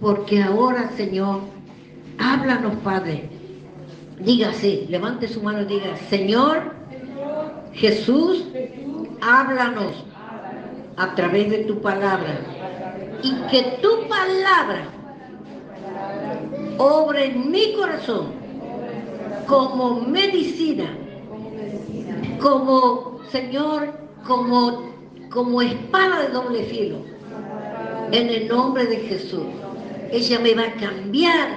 porque ahora, Señor, háblanos, Padre. Dígase, levante su mano y diga, Señor Jesús, háblanos a través de tu palabra. Y que tu palabra obre en mi corazón como medicina, como, Señor, como espada de doble filo. En el nombre de Jesús. Ella me va a cambiar,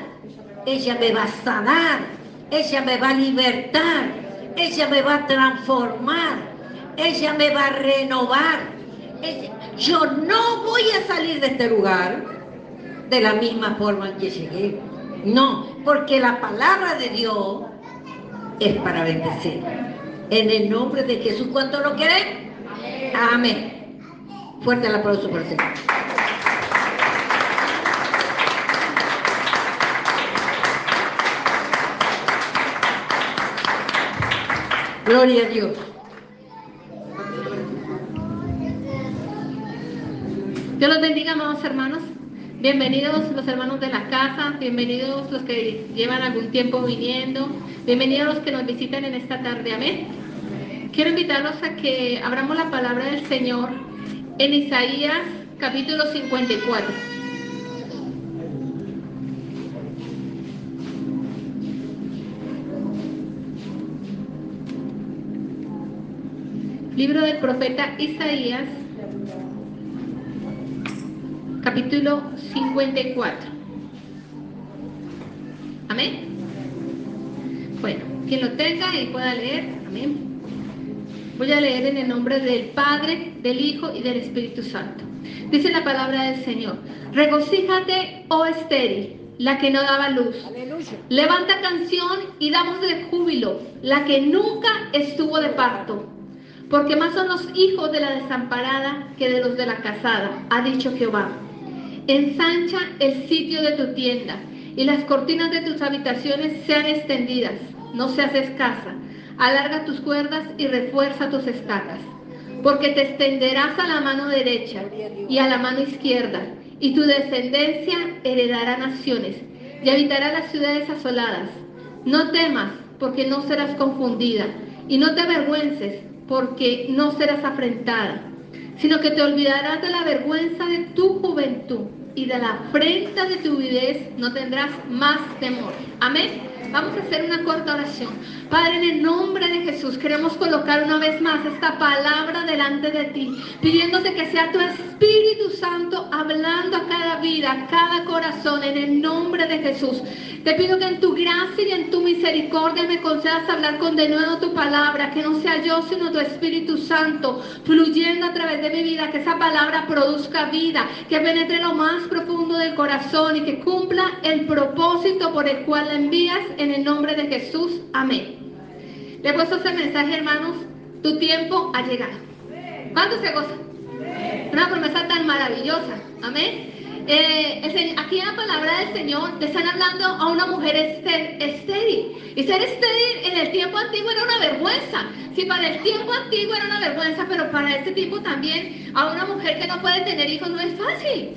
ella me va a sanar, ella me va a libertar, ella me va a transformar, ella me va a renovar. Yo no voy a salir de este lugar de la misma forma en que llegué. No, porque la palabra de Dios es para bendecir. En el nombre de Jesús, ¿cuánto lo quieren? Amén. Fuerte el aplauso por el Señor. Gloria a Dios. Dios los bendiga, amados hermanos. Bienvenidos los hermanos de la casa, bienvenidos los que llevan algún tiempo viniendo, bienvenidos los que nos visitan en esta tarde, amén. Quiero invitarlos a que abramos la palabra del Señor en Isaías capítulo 54. Libro del profeta Isaías, capítulo 54. Amén. Bueno, quien lo tenga y pueda leer, amén. Voy a leer en el nombre del Padre, del Hijo y del Espíritu Santo. Dice la palabra del Señor: regocíjate, oh estéril, la que no daba luz. Aleluya. Levanta canción y da voz de júbilo, la que nunca estuvo de parto. Porque más son los hijos de la desamparada que de los de la casada, ha dicho Jehová. Ensancha el sitio de tu tienda, y las cortinas de tus habitaciones sean extendidas, no seas escasa. Alarga tus cuerdas y refuerza tus estacas. Porque te extenderás a la mano derecha y a la mano izquierda, y tu descendencia heredará naciones, y habitará las ciudades asoladas. No temas, porque no serás confundida, y no te avergüences, porque no serás afrentada, sino que te olvidarás de la vergüenza de tu juventud, y de la afrenta de tu viudez no tendrás más temor. Amén. Vamos a hacer una corta oración. Padre, en el nombre de Jesús, queremos colocar una vez más esta palabra delante de ti, pidiéndote que sea tu Espíritu Santo hablando a cada vida, a cada corazón, en el nombre de Jesús. Te pido que en tu gracia y en tu misericordia me concedas hablar con denuedo tu palabra, que no sea yo sino tu Espíritu Santo fluyendo a través de mi vida, que esa palabra produzca vida, que penetre lo más profundo del corazón y que cumpla el propósito por el cual la envías, en el nombre de Jesús. Amén. Le he puesto ese mensaje, hermanos: tu tiempo ha llegado. ¿Cuánto se goza? Una promesa tan maravillosa. Amén. Aquí en la palabra del Señor le están hablando a una mujer estéril. Y ser estéril en el tiempo antiguo era una vergüenza. Si para el tiempo antiguo era una vergüenza, pero para este tiempo también, a una mujer que no puede tener hijos no es fácil.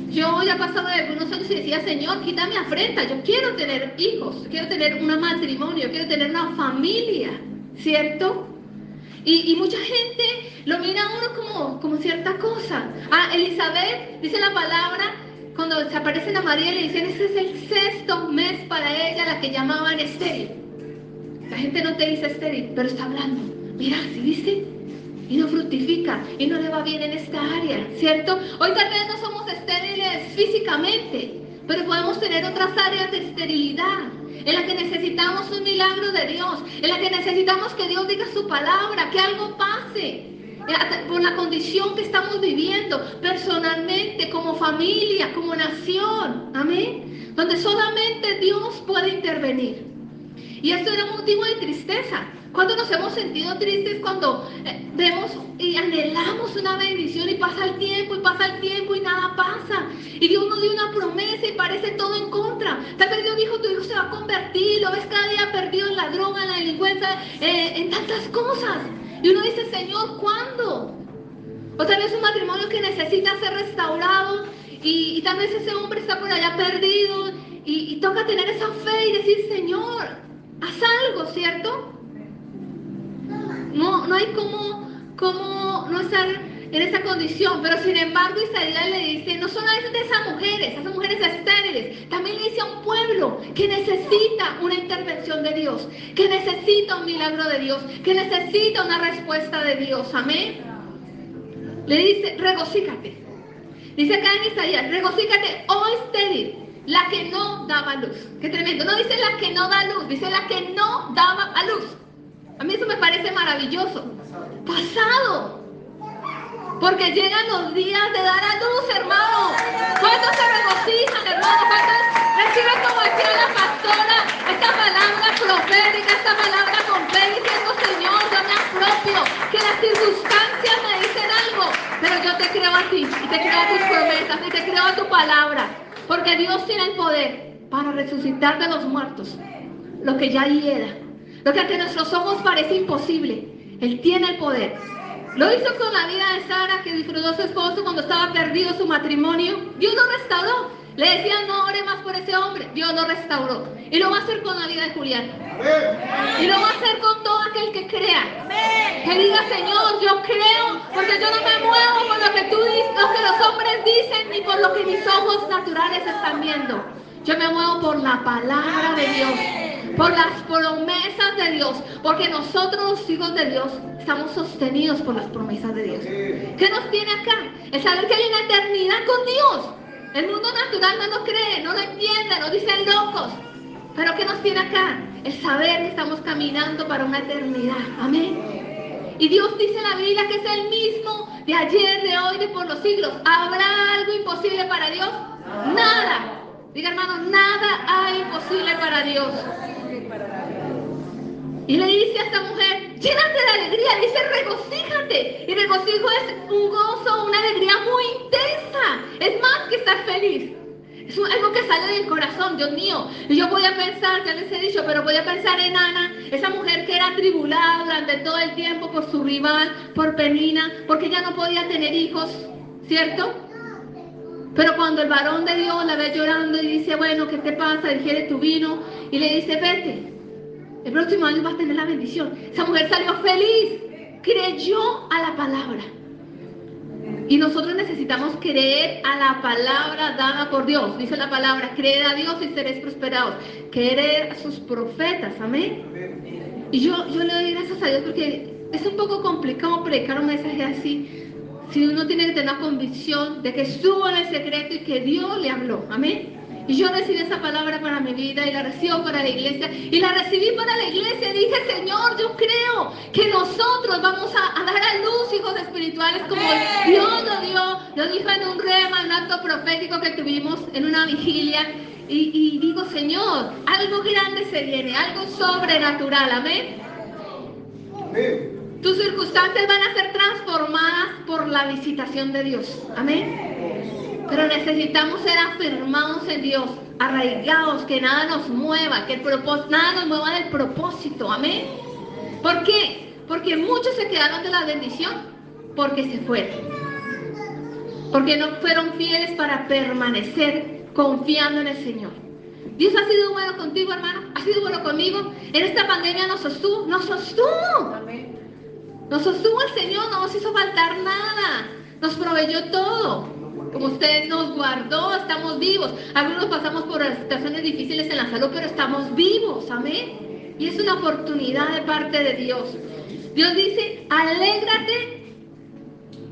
Yo ya he pasado de algunos años y decía: Señor, quítame afrenta, yo quiero tener hijos, quiero tener un matrimonio, quiero tener una familia, ¿cierto? Y mucha gente lo mira a uno como cierta cosa. Elizabeth, dice la palabra, cuando se aparecen a María le dicen: este es el 6º mes para ella, la que llamaban estéril. La gente no te dice estéril, pero está hablando. Mira, ¿sí viste? Y no fructifica, y no le va bien en esta área, ¿cierto? Hoy tal vez no somos estériles físicamente, pero podemos tener otras áreas de esterilidad, en la que necesitamos un milagro de Dios, en la que necesitamos que Dios diga su palabra, que algo pase, por la condición que estamos viviendo, personalmente, como familia, como nación, amén, donde solamente Dios puede intervenir. Y esto era motivo de tristeza. ¿Cuándo nos hemos sentido tristes cuando vemos y anhelamos una bendición y pasa el tiempo y nada pasa? Y Dios nos dio una promesa y parece todo en contra. Tal vez Dios dijo: tu hijo se va a convertir, lo ves cada día perdido en la droga, en la delincuencia, en tantas cosas. Y uno dice: Señor, ¿cuándo? O tal vez un matrimonio que necesita ser restaurado Y tal vez ese hombre está por allá perdido y toca tener esa fe y decir, Señor, haz algo, ¿cierto? No hay cómo no estar en esa condición, pero sin embargo Isaías le dice, no solamente esas mujeres estériles, también le dice a un pueblo que necesita una intervención de Dios, que necesita un milagro de Dios, que necesita una respuesta de Dios, amén. Le dice, regocíjate. Dice acá en Isaías, regocíjate, oh estéril, la que no daba luz. Qué tremendo, no dice la que no da luz, dice la que no daba a luz. A mí eso me parece maravilloso. Pasado. Porque llegan los días de dar a luz, hermano. ¿Cuántos se regocijan, hermano? ¿Cuántos reciben, como decía la pastora, esta palabra profética, esta palabra con fe, diciendo, Señor, yo me apropio, que las circunstancias me dicen algo, pero yo te creo a ti, y te creo a tus promesas, y te creo a tu palabra, porque Dios tiene el poder para resucitar de los muertos lo que ya hiera, lo que ante nuestros ojos parece imposible. Él tiene el poder. Lo hizo con la vida de Sara, que disfrutó a su esposo cuando estaba perdido su matrimonio. Dios lo restauró. Le decían, no ore más por ese hombre. Dios lo restauró. Y lo va a hacer con la vida de Julián. Y lo va a hacer con todo aquel que crea. Que diga, Señor, yo creo, porque yo no me muevo por lo que tú dices, lo que los hombres dicen, ni por lo que mis ojos naturales están viendo. Yo me muevo por la palabra de Dios, por las promesas de Dios, porque nosotros los hijos de Dios estamos sostenidos por las promesas de Dios. ¿Qué nos tiene acá? El saber que hay una eternidad con Dios. El mundo natural no lo cree, no lo entiende, nos dicen locos. Pero ¿qué nos tiene acá? El saber que estamos caminando para una eternidad. Amén. Y Dios dice en la Biblia que es el mismo de ayer, de hoy, de por los siglos. ¿Habrá algo imposible para Dios? Nada. Diga, hermano, nada hay imposible para Dios. Y le dice a esta mujer, llénate de alegría, dice regocíjate. Y regocijo es un gozo, una alegría muy intensa. Es más que estar feliz. Es algo que sale del corazón, Dios mío. Y yo voy a pensar, ya les he dicho, pero voy a pensar en Ana, esa mujer que era atribulada durante todo el tiempo por su rival, por Penina, porque ella no podía tener hijos, ¿cierto? Pero cuando el varón de Dios la ve llorando y dice, bueno, ¿qué te pasa? Digiere tu vino. Y le dice, vete. El próximo año vas a tener la bendición. Esa mujer salió feliz. Creyó a la palabra. Y nosotros necesitamos creer a la palabra dada por Dios. Dice la palabra, creer a Dios y seréis prosperados. Creer a sus profetas. Amén. Y yo le doy gracias a Dios porque es un poco complicado predicar un mensaje así. Si uno tiene que tener la convicción de que estuvo en el secreto y que Dios le habló. Amén. Y yo recibí esa palabra para mi vida y la recibo para la iglesia. Y la recibí para la iglesia. Y dije, Señor, yo creo que nosotros vamos a dar a luz hijos espirituales como Dios lo dio. Lo dijo en un rema, en un acto profético que tuvimos en una vigilia. Y digo, Señor, algo grande se viene, algo sobrenatural. Amén. Amén. Tus circunstancias van a ser transformadas por la visitación de Dios. Amén. Pero necesitamos ser afirmados en Dios, arraigados, que nada nos mueva, que nada nos mueva del propósito. Amén. ¿Por qué? Porque muchos se quedaron de la bendición porque se fueron. Porque no fueron fieles para permanecer confiando en el Señor. Dios ha sido bueno contigo, hermano. Ha sido bueno conmigo. En esta pandemia nos sostuvo. Nos sostuvo. Amén. Nos sostuvo el Señor, no nos hizo faltar nada, nos proveyó todo. Como usted nos guardó, estamos vivos. Algunos pasamos por situaciones difíciles en la salud, pero estamos vivos, amén. Y es una oportunidad de parte de Dios. Dios dice, alégrate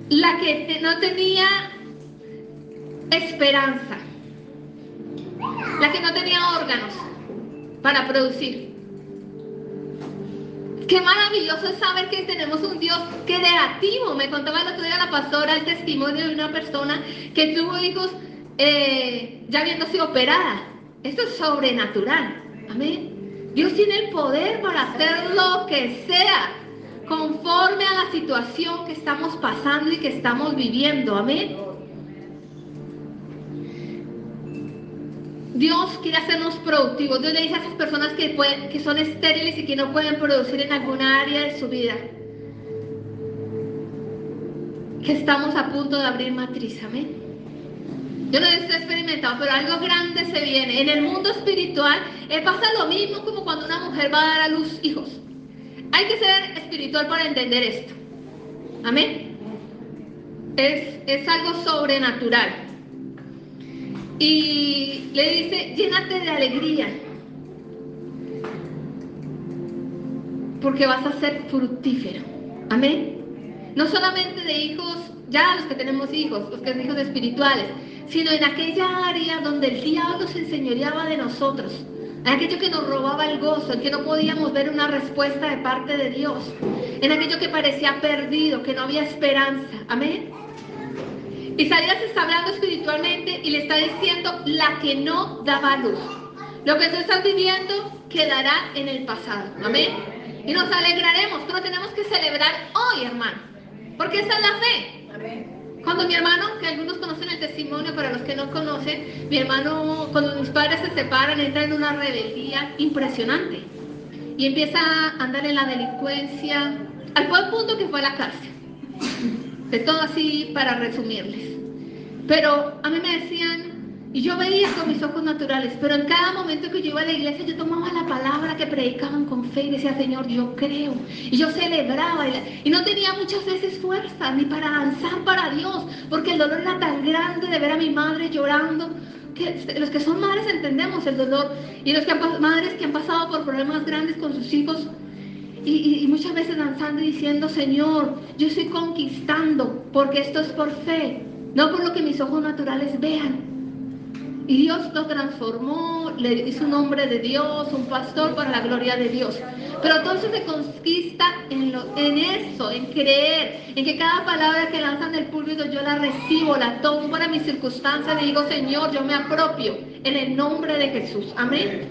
la que no tenía esperanza, la que no tenía órganos para producir. Qué maravilloso es saber que tenemos un Dios creativo. Me contaba el otro día la pastora el testimonio de una persona que tuvo hijos ya habiendo sido operada. Esto es sobrenatural. Amén. Dios tiene el poder para hacer lo que sea conforme a la situación que estamos pasando y que estamos viviendo. Amén. Dios quiere hacernos productivos. Dios le dice a esas personas que son estériles y que no pueden producir en alguna área de su vida, que estamos a punto de abrir matriz. Amén. Yo no lo he experimentado, pero algo grande se viene. En el mundo espiritual pasa lo mismo como cuando una mujer va a dar a luz hijos. Hay que ser espiritual para entender esto. Amén. Es algo sobrenatural. Y le dice, llénate de alegría, porque vas a ser fructífero. Amén. No solamente de hijos, ya los que tenemos hijos, los que son hijos espirituales, sino en aquella área donde el diablo se enseñoreaba de nosotros, en aquello que nos robaba el gozo, en que no podíamos ver una respuesta de parte de Dios, en aquello que parecía perdido, que no había esperanza. Amén. Isaías está hablando espiritualmente y le está diciendo la que no daba luz. Lo que tú estás viviendo quedará en el pasado. Amén. Y nos alegraremos, pero tenemos que celebrar hoy, hermano, porque esa es la fe. Amén. Cuando mi hermano, que algunos conocen el testimonio, para los que no conocen, mi hermano, cuando mis padres se separan, entra en una rebeldía impresionante y empieza a andar en la delincuencia, al punto que fue a la cárcel. De todo así para resumirles. Pero a mí me decían, y yo veía con mis ojos naturales, pero en cada momento que yo iba a la iglesia, yo tomaba la palabra que predicaban con fe y decía, Señor, yo creo. Y yo celebraba, y no tenía muchas veces fuerza ni para danzar para Dios, porque el dolor era tan grande de ver a mi madre llorando, que los que son madres entendemos el dolor, y los que madres que han pasado por problemas grandes con sus hijos, y muchas veces danzando y diciendo, Señor, yo estoy conquistando, porque esto es por fe, no por lo que mis ojos naturales vean. Y Dios lo transformó, le hizo un hombre de Dios, un pastor para la gloria de Dios. Pero todo eso se conquista en eso, en creer, en que cada palabra que lanzan del púlpito yo la recibo, la tomo para mis circunstancias y digo, Señor, yo me apropio en el nombre de Jesús. Amén.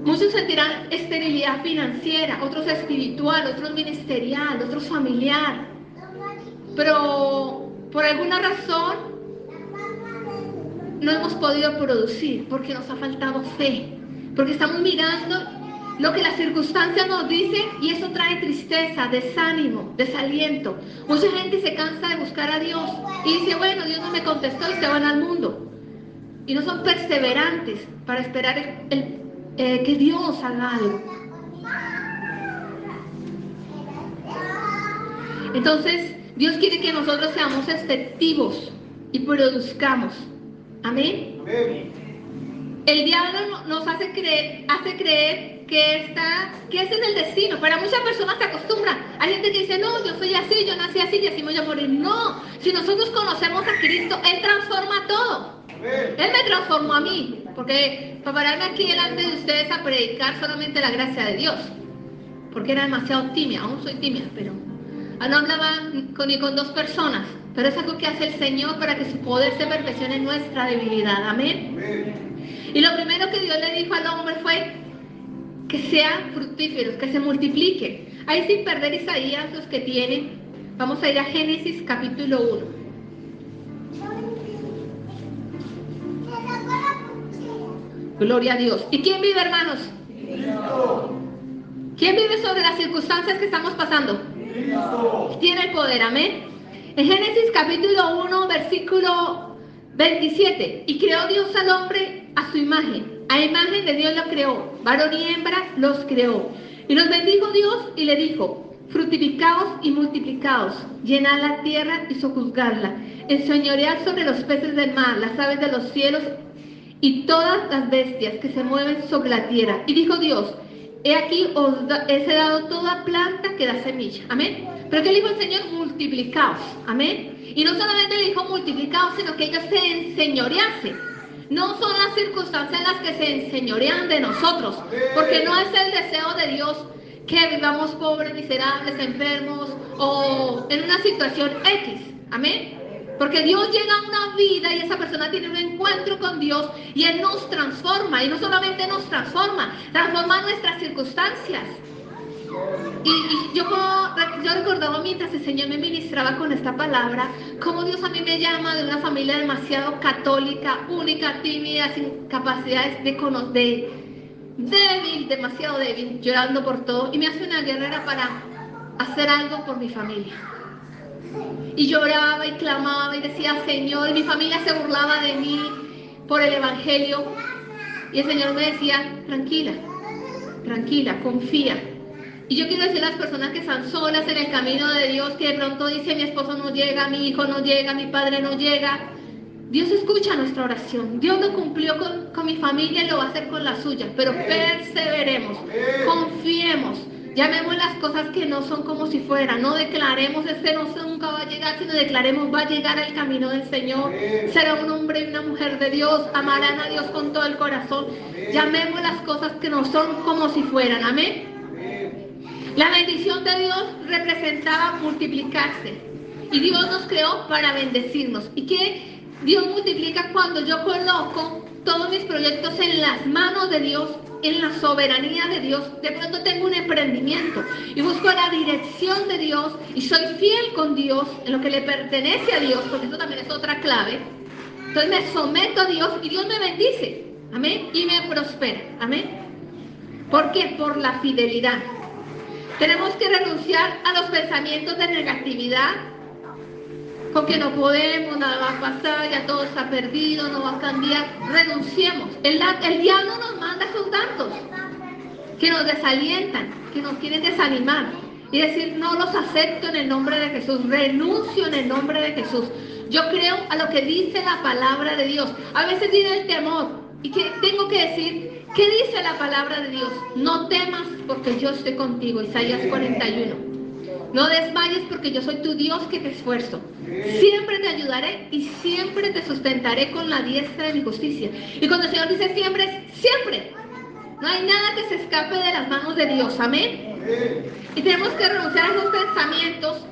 Muchos sentirán esterilidad financiera, otros espiritual, otros ministerial, otros familiar. Pero por alguna razón no hemos podido producir porque nos ha faltado fe, porque estamos mirando lo que las circunstancias nos dicen y eso trae tristeza, desánimo, desaliento. Mucha gente se cansa de buscar a Dios y dice, bueno, Dios no me contestó, y se van al mundo. Y no son perseverantes para esperar que Dios haga algo. Entonces, Dios quiere que nosotros seamos efectivos y produzcamos. Amén. El diablo nos hace creer que ese es el destino. Para muchas personas se acostumbran. Hay gente que dice, no, yo soy así, yo nací así y así me voy a morir. No, si nosotros conocemos a Cristo, Él transforma todo. Él me transformó a mí, porque para pararme aquí delante de ustedes a predicar solamente la gracia de Dios, porque era demasiado tímida, aún soy tímida, pero no hablaba ni con dos personas, pero es algo que hace el Señor para que su poder se perfeccione en nuestra debilidad. Amén. Y lo primero que Dios le dijo al hombre fue que sean fructíferos, que se multipliquen. Ahí, sin perder Isaías, los que tienen, vamos a ir a Génesis capítulo 1. Gloria a Dios. ¿Y quién vive, hermanos? Cristo. ¿Quién vive sobre las circunstancias que estamos pasando? Cristo. Tiene el poder, amén. En Génesis capítulo 1, versículo 27. Y creó Dios al hombre a su imagen. A imagen de Dios lo creó. Varón y hembra los creó. Y los bendijo Dios y le dijo, fructificaos y multiplicaos, llenad la tierra y sojuzgadla, enseñoread sobre los peces del mar, las aves de los cielos y todas las bestias que se mueven sobre la tierra. Y dijo Dios, he aquí os he dado toda planta que da semilla. Amén. Pero ¿qué le dijo el Señor? Multiplicaos. Amén. Y no solamente le dijo multiplicaos, sino que ellos se enseñoreasen. No son las circunstancias las que se enseñorean de nosotros, porque no es el deseo de Dios que vivamos pobres, miserables, enfermos o en una situación X. Amén. Porque Dios llega a una vida y esa persona tiene un encuentro con Dios y Él nos transforma. Y no solamente nos transforma, transforma nuestras circunstancias. Y yo recordaba mientras el Señor me ministraba con esta palabra, cómo Dios a mí me llama de una familia demasiado católica, única, tímida, sin capacidades de conocer, débil, demasiado débil, llorando por todo. Y me hace una guerrera para hacer algo por mi familia. Y lloraba y clamaba y decía, Señor, mi familia se burlaba de mí por el Evangelio. Y el Señor me decía, tranquila, tranquila, confía. Y yo quiero decir a las personas que están solas en el camino de Dios, que de pronto dicen, mi esposo no llega, mi hijo no llega, mi padre no llega. Dios escucha nuestra oración. Dios lo cumplió con mi familia y lo va a hacer con la suya. Pero perseveremos, confiemos. Llamemos las cosas que no son como si fueran. No declaremos, este no nunca va a llegar, sino declaremos, va a llegar al camino del Señor. Será un hombre y una mujer de Dios. Amarán a Dios con todo el corazón. Llamemos las cosas que no son como si fueran. Amén. La bendición de Dios representaba multiplicarse. Y Dios nos creó para bendecirnos. ¿Y qué Dios multiplica? Cuando yo coloco todos mis proyectos en las manos de Dios, en la soberanía de Dios. De pronto tengo un emprendimiento y busco la dirección de Dios y soy fiel con Dios en lo que le pertenece a Dios, porque eso también es otra clave. Entonces me someto a Dios y Dios me bendice, amén, y me prospera, amén. ¿Por qué? Por la fidelidad. Tenemos que renunciar a los pensamientos de negatividad, con que no podemos, nada va a pasar, ya todo está perdido, no va a cambiar. Renunciemos. El diablo nos manda esos tantos que nos desalientan, que nos quieren desanimar y decir, no los acepto en el nombre de Jesús, renuncio en el nombre de Jesús. Yo creo a lo que dice la palabra de Dios. A veces viene el temor y que tengo que decir, ¿qué dice la palabra de Dios? No temas porque yo estoy contigo, Isaías 41. No desmayes porque yo soy tu Dios que te esfuerzo. Siempre te ayudaré y siempre te sustentaré con la diestra de mi justicia. Y cuando el Señor dice siempre, es siempre. No hay nada que se escape de las manos de Dios. Amén. Y tenemos que renunciar a esos pensamientos,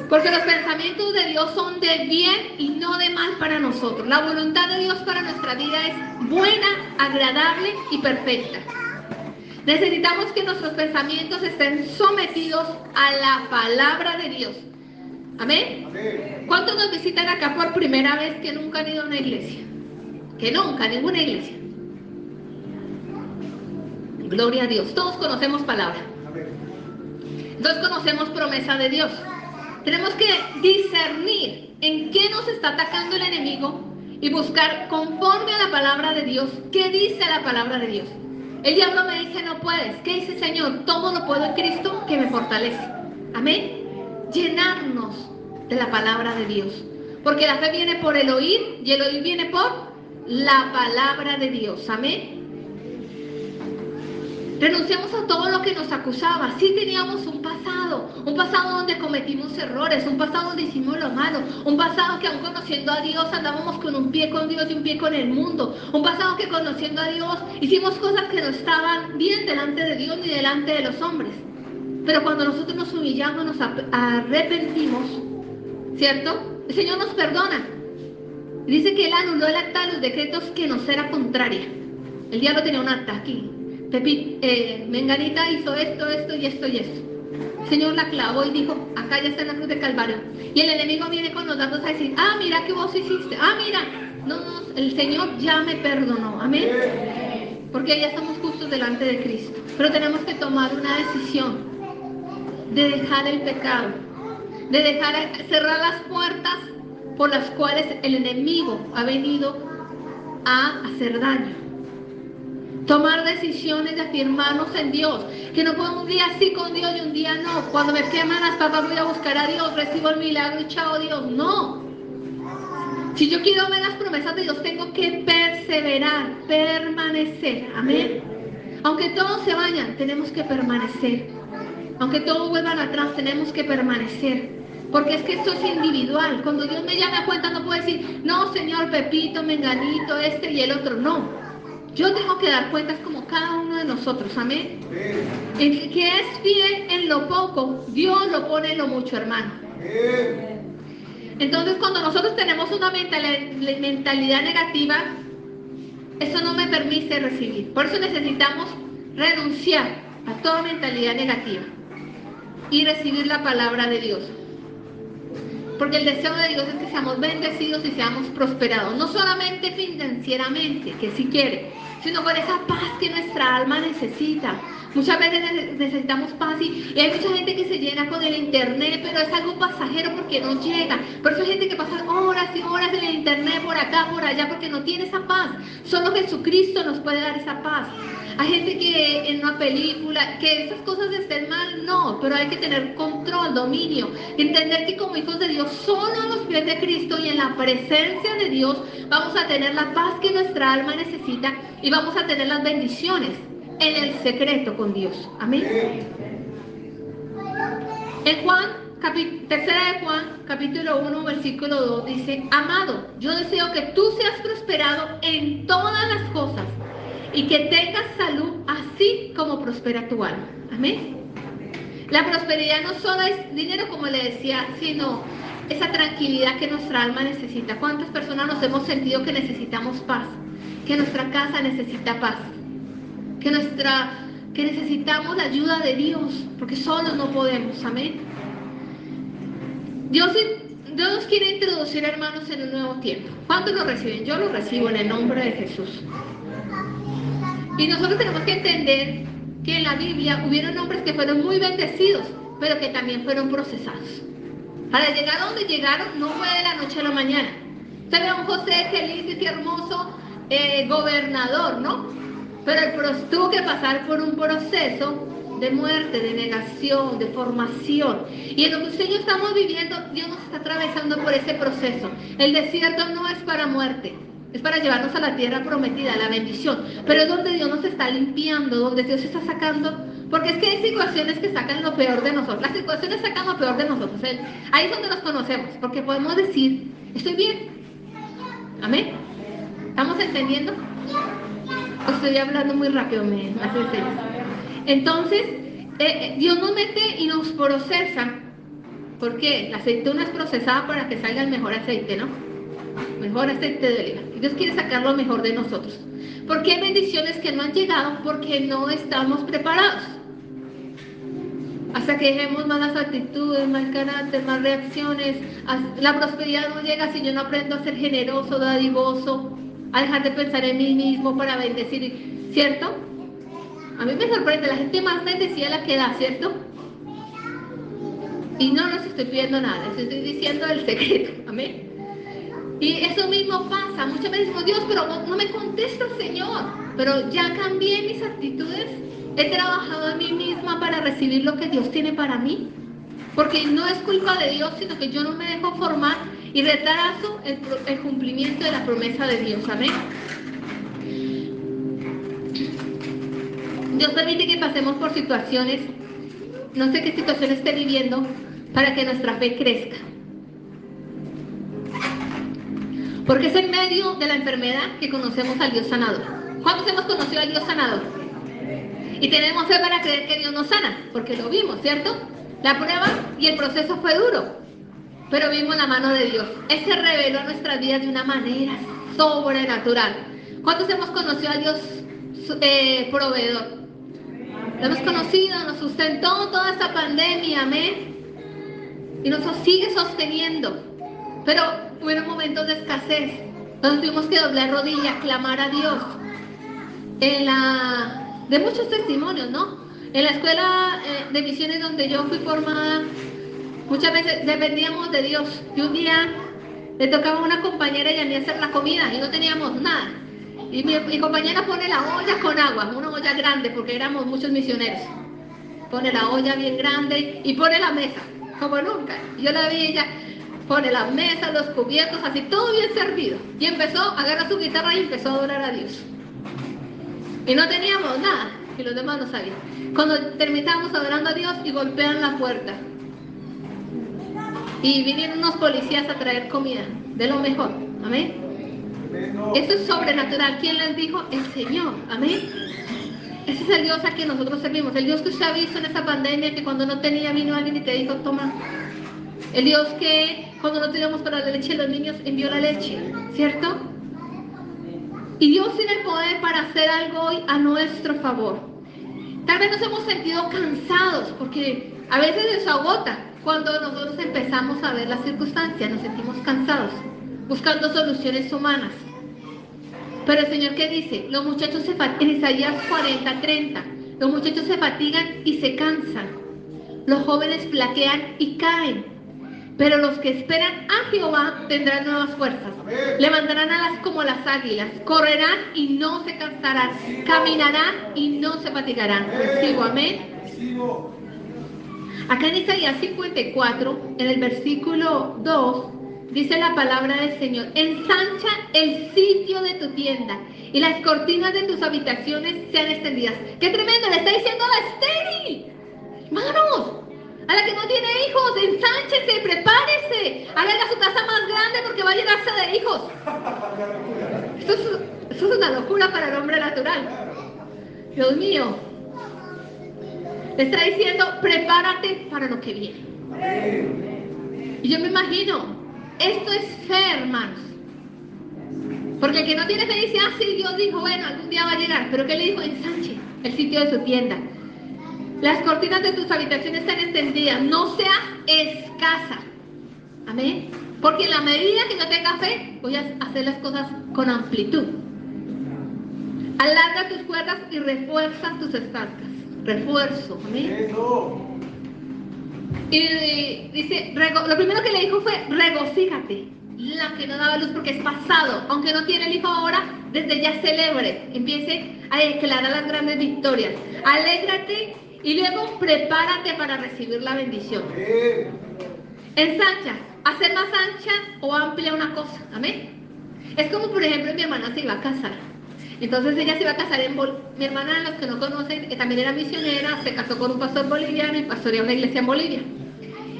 porque los pensamientos de Dios son de bien y no de mal para nosotros. La voluntad de Dios para nuestra vida es buena, agradable y perfecta. Necesitamos que nuestros pensamientos estén sometidos a la palabra de Dios. ¿Amén? ¿Cuántos nos visitan acá por primera vez que nunca han ido a una iglesia? Que nunca, ninguna iglesia. Gloria a Dios. Todos conocemos palabra. Entonces conocemos promesa de Dios. Tenemos que discernir en qué nos está atacando el enemigo y buscar conforme a la palabra de Dios. ¿Qué dice la palabra de Dios? El diablo me dice, no puedes. ¿Qué dice el Señor? Todo lo puedo en Cristo que me fortalece. Amén. Llenarnos de la palabra de Dios. Porque la fe viene por el oír y el oír viene por la palabra de Dios. Amén. Renunciamos a todo lo que nos acusaba. Sí teníamos un pasado donde cometimos errores, un pasado donde hicimos lo malo, un pasado que aún conociendo a Dios andábamos con un pie con Dios y un pie con el mundo, un pasado que conociendo a Dios hicimos cosas que no estaban bien delante de Dios ni delante de los hombres. Pero cuando nosotros nos humillamos, nos arrepentimos, ¿cierto? El Señor nos perdona. Dice que Él anuló el acta de los decretos que nos era contraria. El diablo tenía un acta aquí. Menganita hizo esto y esto y esto. El Señor la clavó y dijo, acá ya está en la cruz de Calvario. Y el enemigo viene con los datos a decir, mira que vos hiciste, mira. No, el Señor ya me perdonó. Amén. Porque ya estamos justos delante de Cristo. Pero tenemos que tomar una decisión de dejar el pecado, de cerrar las puertas por las cuales el enemigo ha venido a hacer daño. Tomar decisiones de afirmarnos en Dios, que no podemos un día sí con Dios y un día no. Cuando me queman las papas voy a buscar a Dios, recibo el milagro y chao Dios. No. Si yo quiero ver las promesas de Dios, tengo que perseverar, permanecer. Amén. Aunque todos se vayan, tenemos que permanecer. Aunque todos vuelvan atrás, tenemos que permanecer. Porque es que esto es individual. Cuando Dios me llame a cuenta, no puedo decir, no, Señor, Pepito, Menganito, este y el otro. No. Yo tengo que dar cuentas como cada uno de nosotros, amén. El que es fiel en lo poco, Dios lo pone en lo mucho, hermano. Entonces, cuando nosotros tenemos una mentalidad negativa, eso no me permite recibir. Por eso necesitamos renunciar a toda mentalidad negativa y recibir la palabra de Dios. Porque el deseo de Dios es que seamos bendecidos y seamos prosperados, no solamente financieramente, que sí quiere, sino con esa paz que nuestra alma necesita. Muchas veces necesitamos paz y hay mucha gente que se llena con el internet, pero es algo pasajero porque no llega. Por eso hay gente que pasa horas y horas en el internet, por acá, por allá, porque no tiene esa paz. Solo Jesucristo nos puede dar esa paz. Hay gente que en una película, que esas cosas estén mal, no, pero hay que tener control, dominio, entender que como hijos de Dios, solo a los pies de Cristo y en la presencia de Dios, vamos a tener la paz que nuestra alma necesita y vamos a tener las bendiciones en el secreto con Dios. Amén. En Juan, tercera de Juan, capítulo 1, versículo 2, dice: amado, yo deseo que tú seas prosperado en todas las cosas y que tengas salud así como prospera tu alma. Amén. La prosperidad no solo es dinero, como le decía, sino esa tranquilidad que nuestra alma necesita. ¿Cuántas personas nos hemos sentido que necesitamos paz? Que nuestra casa necesita paz. Que necesitamos la ayuda de Dios, porque solos no podemos. Amén. Dios nos quiere introducir, hermanos, en un nuevo tiempo. ¿Cuántos lo reciben? Yo lo recibo en el nombre de Jesús. Y nosotros tenemos que entender que en la Biblia hubieron hombres que fueron muy bendecidos, pero que también fueron procesados. Para llegar a donde llegaron no fue de la noche a la mañana. Usted ve a un José, qué lindo y qué hermoso gobernador, ¿no? Pero tuvo que pasar por un proceso de muerte, de negación, de formación. Y en lo que usted y yo estamos viviendo, Dios nos está atravesando por ese proceso. El desierto no es para muerte, es para llevarnos a la tierra prometida, a la bendición. Pero es donde Dios nos está limpiando, donde Dios está sacando. Porque es que hay situaciones que sacan lo peor de nosotros. Las situaciones sacan lo peor de nosotros. Ahí es donde nos conocemos, porque podemos decir: estoy bien. Amén. ¿Estamos entendiendo? Estoy hablando muy rápido, me hace señas. Entonces, Dios nos mete y nos procesa. ¿Por qué? La aceituna es procesada para que salga el mejor aceite, ¿no? Mejor aceite de oliva. Y Dios quiere sacar lo mejor de nosotros. Porque hay bendiciones que no han llegado porque no estamos preparados. Hasta que dejemos malas actitudes, mal carácter, malas reacciones. La prosperidad no llega si yo no aprendo a ser generoso, dadivoso, a dejar de pensar en mí mismo para bendecir, ¿cierto? A mí me sorprende, la gente más bendecida la que da, ¿cierto? Y no les estoy pidiendo nada, les estoy diciendo el secreto, amén. Y eso mismo pasa, muchas veces decimos: Dios, pero no me contesta, Señor. Pero ya cambié mis actitudes, he trabajado en mí misma para recibir lo que Dios tiene para mí. Porque no es culpa de Dios, sino que yo no me dejo formar y retraso el cumplimiento de la promesa de Dios, amén. Dios permite que pasemos por situaciones, no sé qué situación esté viviendo, para que nuestra fe crezca. Porque es en medio de la enfermedad que conocemos al Dios sanador. ¿Cuántos hemos conocido al Dios sanador? Y tenemos fe para creer que Dios nos sana, porque lo vimos, ¿cierto? La prueba y el proceso fue duro, pero vimos la mano de Dios. Él se reveló a nuestras vidas de una manera sobrenatural. ¿Cuántos hemos conocido al Dios proveedor? Lo hemos conocido, nos sustentó toda esta pandemia, amén. Y nos sigue sosteniendo. Pero hubieron momentos de escasez, donde tuvimos que doblar rodillas, clamar a Dios. De muchos testimonios, ¿no? En la escuela de misiones donde yo fui formada, muchas veces dependíamos de Dios. Y un día le tocaba a una compañera y a mí hacer la comida y no teníamos nada. Y mi compañera pone la olla con agua, una olla grande, porque éramos muchos misioneros. Pone la olla bien grande y pone la mesa, como nunca. Yo la vi, ella pone la mesa, los cubiertos, así, todo bien servido. Y agarra su guitarra y empezó a adorar a Dios. Y no teníamos nada, y los demás no sabían. Cuando terminamos adorando a Dios y golpean la puerta. Y vinieron unos policías a traer comida, de lo mejor, amén. Eso es sobrenatural. ¿Quién les dijo? El Señor, amén. Ese es el Dios a quien nosotros servimos. El Dios que usted ha visto en esta pandemia, que cuando no tenía vino alguien y te dijo: toma. El Dios que cuando no teníamos para la leche de los niños envió la leche, ¿cierto? Y Dios tiene el poder para hacer algo hoy a nuestro favor. Tal vez nos hemos sentido cansados porque a veces eso agota. cuando nosotros empezamos a ver las circunstancias, nos sentimos cansados, buscando soluciones humanas. Pero el Señor, ¿qué dice? Los muchachos se fatigan, en Isaías 40:30, los muchachos se fatigan y se cansan, los jóvenes flaquean y caen, pero los que esperan a Jehová tendrán nuevas fuerzas, levantarán alas como las águilas, correrán y no se cansarán, caminarán y no se fatigarán. Recibo, amén. Acá en Isaías 54, en el versículo 2, dice la palabra del Señor: ensancha el sitio de tu tienda y las cortinas de tus habitaciones sean extendidas. ¡Qué tremendo! Le está diciendo a la estéril, hermanos, a la que no tiene hijos, ensánchese, prepárese, haga su casa más grande porque va a llenarse de hijos. Esto es una locura para el hombre natural. Dios mío. Le está diciendo, prepárate para lo que viene. Y yo me imagino, esto es fe, hermanos. Porque el que no tiene fe dice, ah, sí, Dios dijo, bueno, algún día va a llegar. Pero ¿qué le dijo? Ensanche el sitio de su tienda. Las cortinas de tus habitaciones están extendidas. No seas escasa. Amén. Porque en la medida que yo tenga fe, voy a hacer las cosas con amplitud. Alarga tus cuerdas y refuerza tus estacas. Refuerzo, amén. Y dice, lo primero que le dijo fue, regocíjate, la que no daba luz porque es pasado, aunque no tiene el hijo ahora, desde ya celebre, empiece a declarar las grandes victorias, alégrate y luego prepárate para recibir la bendición. Ensancha, hacer más ancha o amplia una cosa, amén. Es como por ejemplo mi hermana se iba a casar. Entonces ella se iba a casar en mi hermana, los que no conocen, también era misionera, se casó con un pastor boliviano y pastoreó una iglesia en Bolivia.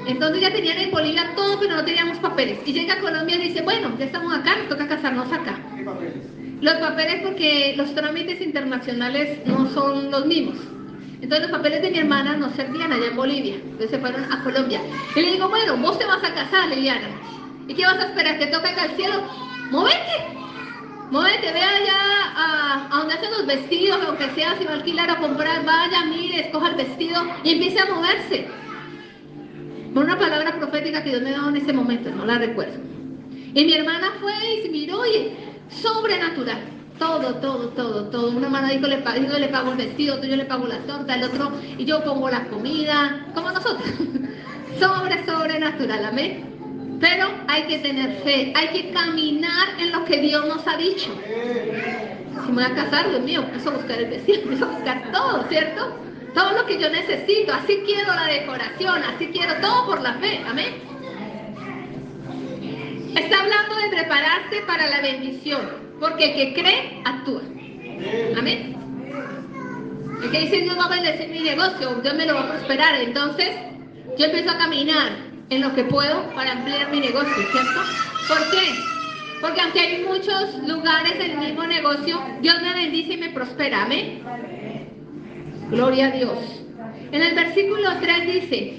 Entonces ya tenían en Bolivia todo, pero no teníamos papeles. Y llega a Colombia y dice, bueno, ya estamos acá, nos toca casarnos acá. ¿Qué papeles? Los papeles, porque los trámites internacionales no son los mismos. Entonces los papeles de mi hermana no servían allá en Bolivia. Entonces se fueron a Colombia. Y le digo, bueno, vos te vas a casar, Liliana. ¿Y qué vas a esperar? ¿Que toque al cielo? Móvete, ve allá a donde hacen los vestidos, aunque sea, si va a alquilar o comprar, vaya, mire, escoja el vestido y empiece a moverse. Por una palabra profética que Dios me dio en ese momento, no la recuerdo. Y mi hermana fue y se miró y sobrenatural. Todo. Una hermana dijo, yo le pago el vestido, otro yo le pago la torta, el otro, y yo pongo la comida, como nosotros. Sobrenatural, amén. Pero hay que tener fe, hay que caminar en lo que Dios nos ha dicho. Si me voy a casar, Dios mío, empiezo a buscar el vestido, empiezo a buscar todo, ¿cierto? Todo lo que yo necesito, así quiero la decoración, así quiero todo por la fe, amén. Está hablando de prepararse para la bendición, porque el que cree, actúa. Amén. El que dice, Dios va a bendecir mi negocio, Dios me lo va a prosperar, entonces yo empiezo a caminar en lo que puedo para ampliar mi negocio, ¿cierto? ¿Por qué? Porque aunque hay muchos lugares en el mismo negocio, Dios me bendice y me prospera, amén. Gloria a Dios. En el versículo 3 dice,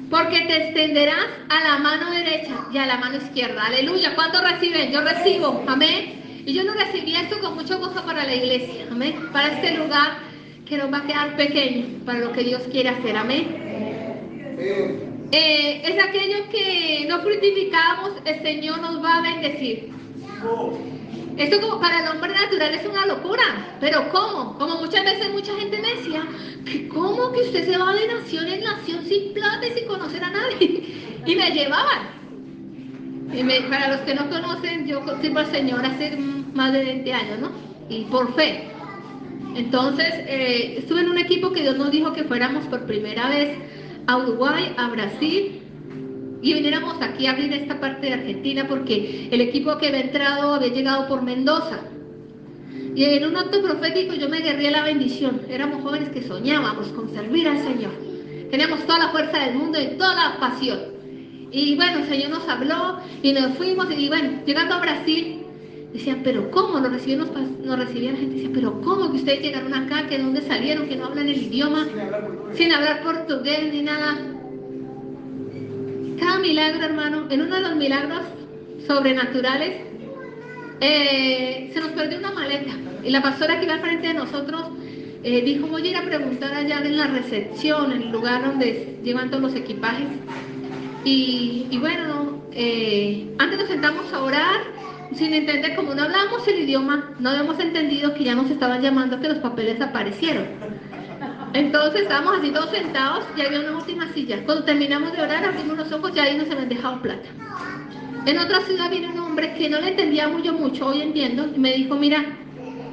porque te extenderás a la mano derecha y a la mano izquierda. Aleluya. ¿Cuántos reciben? Yo recibo, amén. Y yo lo recibí esto con mucho gozo para la iglesia, amén. Para este lugar que nos va a quedar pequeño, para lo que Dios quiere hacer, amén. Es aquello que no fructificamos, el Señor nos va a bendecir. Esto como para el hombre natural es una locura, pero ¿cómo? Como muchas veces mucha gente me decía, que ¿cómo que usted se va de nación en nación sin plata y sin conocer a nadie? Y me llevaban. Para los que no conocen, yo sirvo al Señor hace más de 20 años, ¿no? Y por fe. Entonces, estuve en un equipo que Dios nos dijo que fuéramos por primera vez a Uruguay, a Brasil, y viniéramos aquí a abrir esta parte de Argentina, porque el equipo que había entrado había llegado por Mendoza. Y en un acto profético yo me agarré la bendición. Éramos jóvenes que soñábamos con servir al Señor. Teníamos toda la fuerza del mundo y toda la pasión. Y bueno, el Señor nos habló y nos fuimos. Y bueno, llegando a Brasil, decían, pero ¿cómo? Nos recibía la gente, decía, pero ¿cómo que ustedes llegaron acá? ¿Que de dónde salieron? ¿Que no hablan el idioma? Sin hablar portugués ni nada. Cada milagro, hermano, en uno de los milagros sobrenaturales, se nos perdió una maleta. Y la pastora que iba al frente de nosotros dijo, voy a ir a preguntar allá en la recepción, en el lugar donde llevan todos los equipajes. Y bueno, antes nos sentamos a orar sin entender, como no hablamos el idioma, no habíamos entendido que ya nos estaban llamando, que los papeles aparecieron. Entonces estábamos así todos sentados y había una última silla. Cuando terminamos de orar, abrimos los ojos, ya ahí nos habían dejado plata. En otra ciudad viene un hombre que no le entendía yo mucho, hoy entiendo, y me dijo, mira,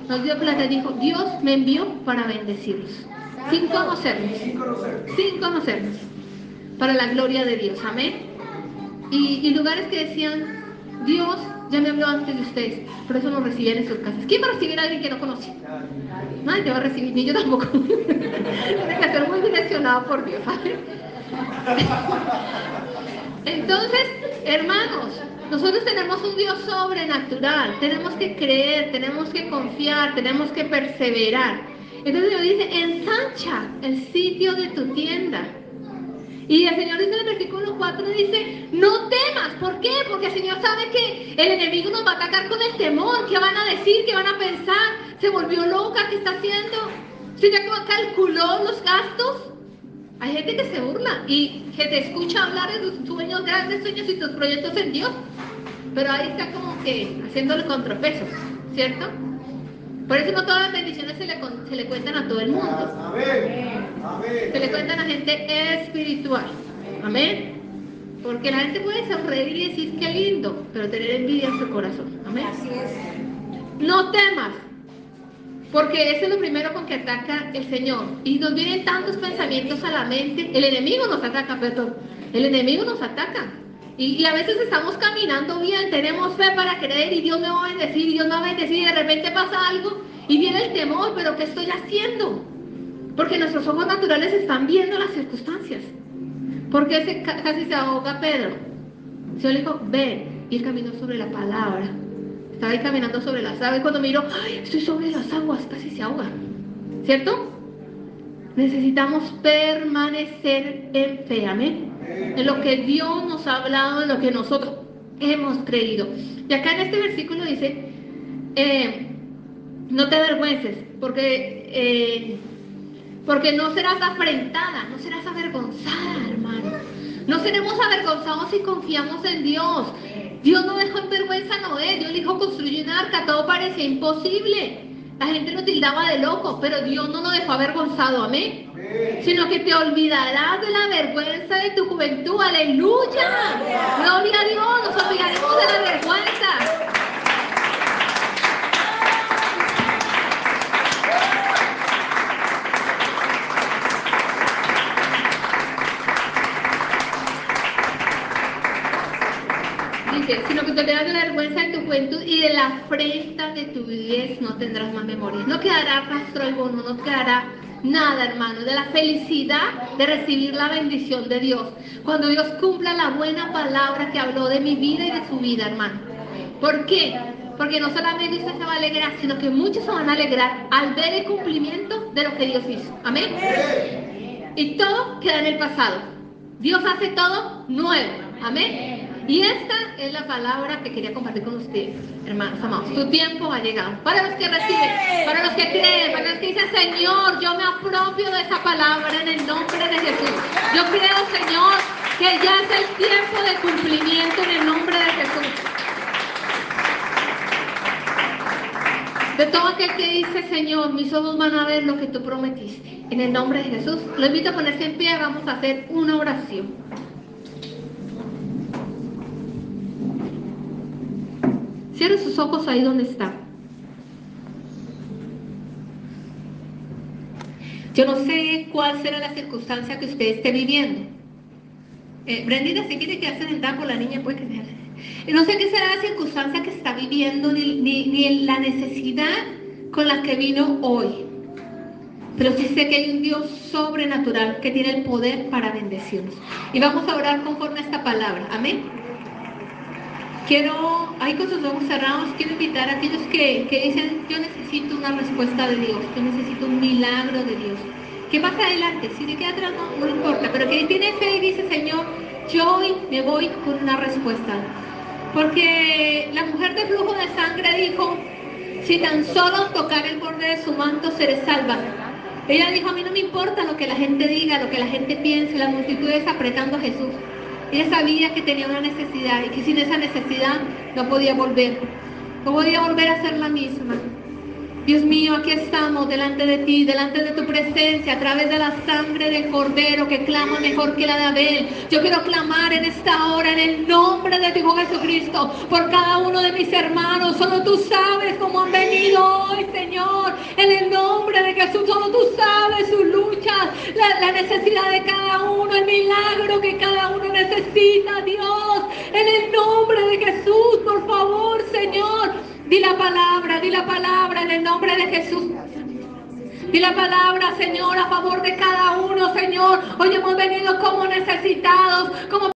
nos dio plata, y dijo, Dios me envió para bendecirlos, sin conocernos, para la gloria de Dios, amén. Y lugares que decían, Dios ya me habló antes de ustedes, por eso nos recibían en sus casas. ¿Quién va a recibir a alguien que no conoce? Nadie te va a recibir, ni yo tampoco. Tiene que ser muy direccionado por Dios, ¿sabes? Entonces, hermanos, nosotros tenemos un Dios sobrenatural, tenemos que creer, tenemos que confiar, tenemos que perseverar. Entonces Dios dice, ensancha el sitio de tu tienda. Y el Señor dice en el versículo 4, dice, no temas. ¿Por qué? Porque el Señor sabe que el enemigo nos va a atacar con el temor. ¿Qué van a decir? ¿Qué van a pensar? ¿Se volvió loca? ¿Qué está haciendo? ¿Se ya calculó los gastos? Hay gente que se burla y que te escucha hablar de tus sueños, grandes sueños y tus proyectos en Dios, pero ahí está como que haciéndole contrapesos, ¿cierto? Por eso no todas las bendiciones se le cuentan a todo el mundo. Se le cuentan a gente espiritual. Amén. Porque la gente puede sonreír y decir qué lindo, pero tener envidia en su corazón. Amén. Así es. No temas. Porque eso es lo primero con que ataca el Señor. Y nos vienen tantos pensamientos a la mente. El enemigo nos ataca, perdón. El enemigo nos ataca. Y a veces estamos caminando bien, tenemos fe para creer y Dios me va a bendecir, y Dios me va a bendecir, y de repente pasa algo y viene el temor, pero ¿qué estoy haciendo? Porque nuestros ojos naturales están viendo las circunstancias. Porque casi se ahoga Pedro. El Señor le dijo, ven, y él caminó sobre la palabra. Estaba ahí caminando sobre las aguas, y cuando miró, ¡ay, estoy sobre las aguas! Casi se ahoga, ¿cierto? Necesitamos permanecer en fe, amén, en lo que Dios nos ha hablado, en lo que nosotros hemos creído. Y acá en este versículo dice, no te avergüences, porque no serás afrentada, no serás avergonzada, hermano. No seremos avergonzados si confiamos en Dios. Dios no dejó en vergüenza a Noé. Dios le dijo construir un arca, todo parecía imposible. La gente lo tildaba de loco, pero Dios no nos dejó avergonzado, amén. Sino que te olvidarás de la vergüenza de tu juventud, aleluya. Gloria a Dios, nos olvidaremos de la vergüenza. Sino que te olvidarás de la vergüenza de tu juventud y de la afrenta de tu vejez no tendrás más memoria. No quedará rastro alguno, no quedará nada, hermano, de la felicidad de recibir la bendición de Dios. Cuando Dios cumpla la buena palabra que habló de mi vida y de su vida, hermano. ¿Por qué? Porque no solamente usted se va a alegrar, sino que muchos se van a alegrar al ver el cumplimiento de lo que Dios hizo. Amén. Y todo queda en el pasado. Dios hace todo nuevo. Amén. Y esta es la palabra que quería compartir con ustedes, hermanos amados. Tu tiempo ha llegado. Para los que reciben, para los que creen, para los que dicen, Señor, yo me apropio de esa palabra en el nombre de Jesús. Yo creo, Señor, que ya es el tiempo de cumplimiento en el nombre de Jesús. De todo aquel que dice, Señor, mis ojos van a ver lo que tú prometiste. En el nombre de Jesús, lo invito a ponerse en pie, vamos a hacer una oración. Cierre sus ojos ahí donde está. Yo no sé cuál será la circunstancia que usted esté viviendo. Brendita, si quiere quedarse sentada con la niña, puede quedarse. No sé qué será la circunstancia que está viviendo, ni la necesidad con la que vino hoy. Pero sí sé que hay un Dios sobrenatural que tiene el poder para bendecirnos. Y vamos a orar conforme a esta palabra. Amén. Ahí con sus ojos cerrados, quiero invitar a aquellos que dicen, yo necesito una respuesta de Dios, yo necesito un milagro de Dios. Que más adelante, si se queda atrás no importa, pero que tiene fe y dice, Señor, yo hoy me voy con una respuesta. Porque la mujer de flujo de sangre dijo, si tan solo tocar el borde de su manto seré salva. Ella dijo, a mí no me importa lo que la gente diga, lo que la gente piense, las multitudes apretando a Jesús. Ella sabía que tenía una necesidad y que sin esa necesidad no podía volver a ser la misma. Dios mío, aquí estamos delante de ti, delante de tu presencia, a través de la sangre del Cordero que clama mejor que la de Abel. Yo quiero clamar en esta hora, en el nombre de tu Hijo Jesucristo, por cada uno de mis hermanos. Solo tú sabes cómo han venido hoy, Señor. En el nombre de Jesús, solo tú sabes sus luchas, la necesidad de cada uno, el milagro que cada uno necesita, Dios. En el nombre de Jesús, por favor, Señor. Di la palabra en el nombre de Jesús. Di la palabra, Señor, a favor de cada uno, Señor. Hoy hemos venido como necesitados, como